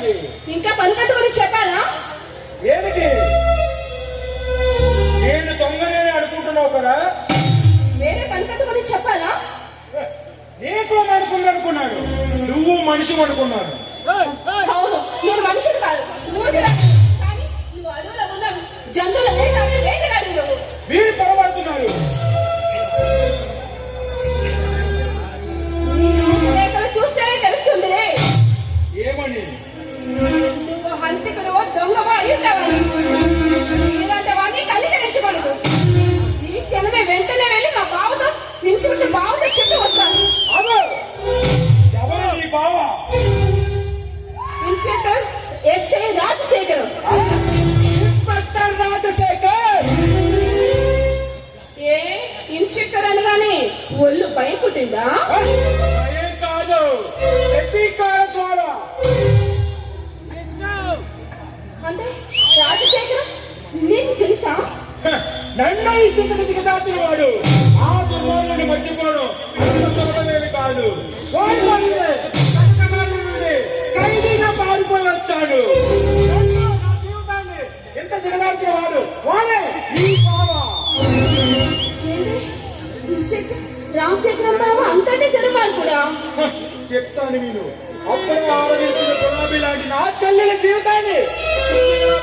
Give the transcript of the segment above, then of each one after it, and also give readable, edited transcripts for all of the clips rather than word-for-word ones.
పలికింది. ఇంకా పనికట్టు గురించి చెప్పాలా? ఏమిటి? నేను దొంగనే అనుకుంటున్నావు కదా? వేరే పనికట్టు గురించి చెప్పాలా? నీకు మనుషులు అనుకున్నాడు, నువ్వు మనిషి అనుకున్నాను. అవును, నేను మనిషిని కాదు, కానీ నువ్వు అడవులో ఉన్న జంతువుల వేటగాడి నువ్వు. మీరు పొరపడుతున్నారు. చూస్తేనే తెలుస్తుంది. ఏమని? నువ్వు హంతికుడు దొంగవా అయ్యుంటావని. ఇలాంటి వాడిని కలిగరించకూడదు. ఈ క్షణమే వెంటనే వెళ్ళి మా బావతో ఇన్స్పెక్టర్ బావతో చెప్పి వస్తాను. ఎవరు నీ బావ? Inspector SI Rajasekhar. Inspector Rajasekhar? ఏ ఇన్స్పెక్టర్ అనగానే ఒళ్ళు భయం పుట్టిందా? ఏం కాదు, అంటే రాజశేఖర్ నీకు తెలుసా? నన్ను ఈ స్థితికి దిగదాచిన వాడు ఆ దుర్మార్గుని మర్చిపోవడం అంత సులభమేమి కాదు. ఖైదీగా పారిపోయి వచ్చాడు. నా జీవితాన్ని ఎంత దిగదాచిన వాడు వాడే ఈ బావ. రాజశేఖర్ బావ అంతటి దుర్మార్గుడు కూడా. చెప్తాను నేను. అప్పుడే ఆరవేసిన గులాబీ లాంటి నా చెల్లెల జీవితాన్ని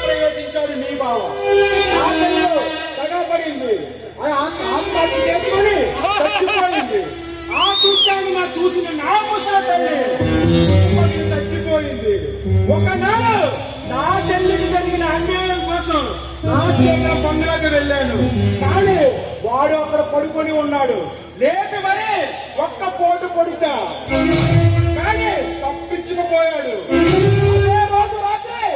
ప్రయోగించాడు నీ బావ. నా చెల్లెలు తగపడింది, ఆత్మహత్య చేసుకుని చచ్చిపోయింది. ఆ దృశ్యాన్ని నా చూసిన నా ముసలి తల్లి చచ్చిపోయింది. ఒకనాడు నా చెల్లికి జరిగిన అన్యాయం కోసం రాజశేఖర బంగ్లాకి వెళ్ళాను, కానీ వాడు అక్కడ పడుకొని ఉన్నాడు. లేపి మరి ఒక్క పోటు పొడిచా, కానీ తప్పించుకుపోయాడు. అదే రోజు రాత్రి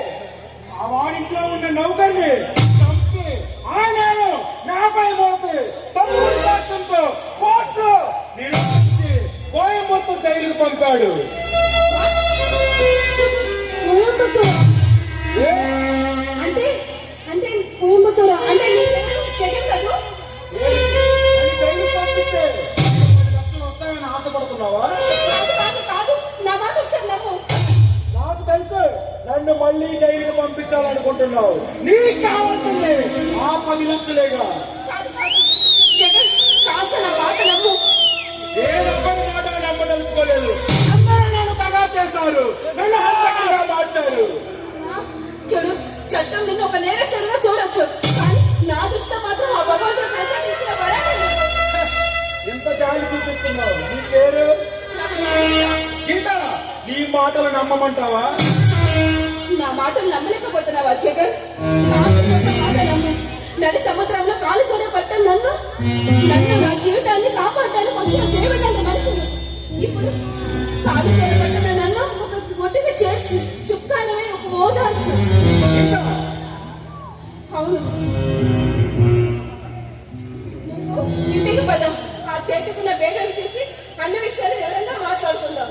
ఆ వాడింట్లో ఉన్న నౌకర్ని చంపి ఆ నేను నాపై మోపి తప్పుడు సాక్ష్యంతో కోర్టు నిర్వహించి కోయంబత్తూరు జైలుకు పంపాడు. అంటే అంటే కోయంబత్తూరు అంటే జగన్ కాదు. జైలు పంపిస్తే 10 లక్షలు వస్తాయని ఆశపడుతున్నావా? కాదు, నా మాట ఒకసారి నమ్ము. నాకు తెలుసు నన్ను మళ్ళీ జైలుకి పంపించాలనుకుంటున్నావు. నీకు కావాల్సింది ఆ 10 లక్షలేగా. జగన్ కాస్త నా మాట నమ్ము. నేనొక్కడి మాట నమ్మదలుచుకోలేదు. అందరూ నన్ను తగా చేశారు, నన్ను హంతకుడిగా మార్చారు. చూడు, చట్టం నిన్ను ఒక నేరస్తుడిగా చూడొచ్చు, కానీ నా దృష్టిలో మాత్రం ఆ భగవంతుడు ప్రసాదించిన వరాన్ని. ఎంత జాలి చూపిస్తున్నావు. నీ పేరు గీత. నీ మాటలు నమ్మమంటావా? నా మాటలు నమ్మలేకపోతున్నావా జగన్? మాట నమ్ము. నడి సముద్రంలో కాలు చొర పట్ట నన్ను నా జీవితాన్ని కాపాడడానికి వచ్చిన దేవుడు అనే మనుషులు ఇప్పుడు కాలు చొర పట్టిన నన్ను ఒక ఒడ్డుగా చేర్చి చుక్కానమే ఒక ఓదార్చు. అవును, నువ్వు ఇంటికి పద. ఆ చేతికున్న బేడలు తీసి అన్ని విషయాలు ఎవరన్నా మాట్లాడుకుందాం.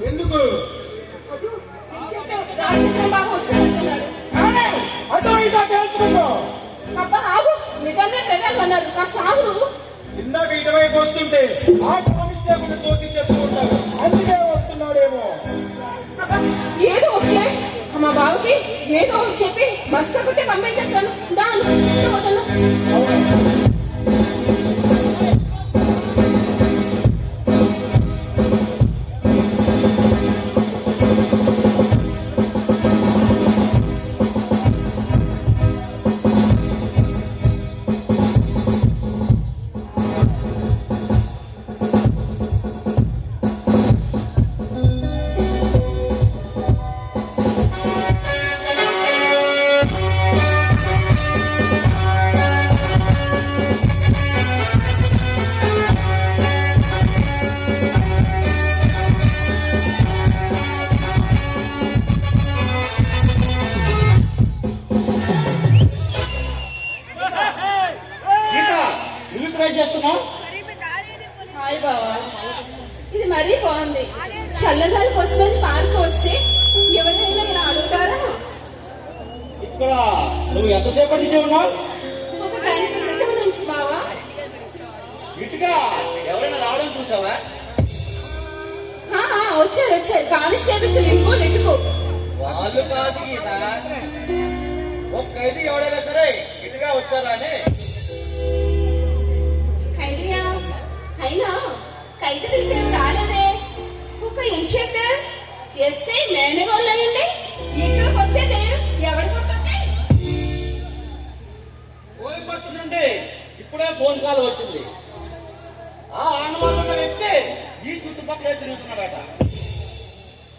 ఎందుకు? బాగా వస్తానంటున్నాడు. అటో ఇటో తెలుసుకున్నావు. అబ్బా ఆగు, నిజంగా తెగలన్నారు నా సాగు. ఇందాక ఇటువైపు వస్తుంటే ఆ కానిస్టేబుల్ చూసి చెప్తూ ఉంటారు, అందుకే వస్తున్నాడేమో. ఏదో ఒకలే మా బావకి ఏదో చెప్పి బస్తా కొట్టి పంపించేస్తాను. దాని పోతాను. నువ్వు ఎంతసేపటి నుంచి ఉన్నావు? ఒక గంట క్రితం నుంచి బావా. ఇటుగా ఎవరైనా రావడం చూసావా? వచ్చారు కానిస్టేబుల్స్ లింకు వాళ్ళు కాదు గీత, ఒక ఖైదీ ఎవడైనా సరే ఇటుగా వచ్చారా అని. ఖైదీయా? అయినా ఖైదీలు ఏం రాలేదే. ఒక ఇన్స్పెక్టర్ ఎస్ఐ మేనగోళ్ళు అయ్యండి ఇక్కడికి వచ్చేది ఎవరి కొట్టే? కోయంబత్తూరు నుండి ఇప్పుడే ఫోన్ కాల్ వచ్చింది.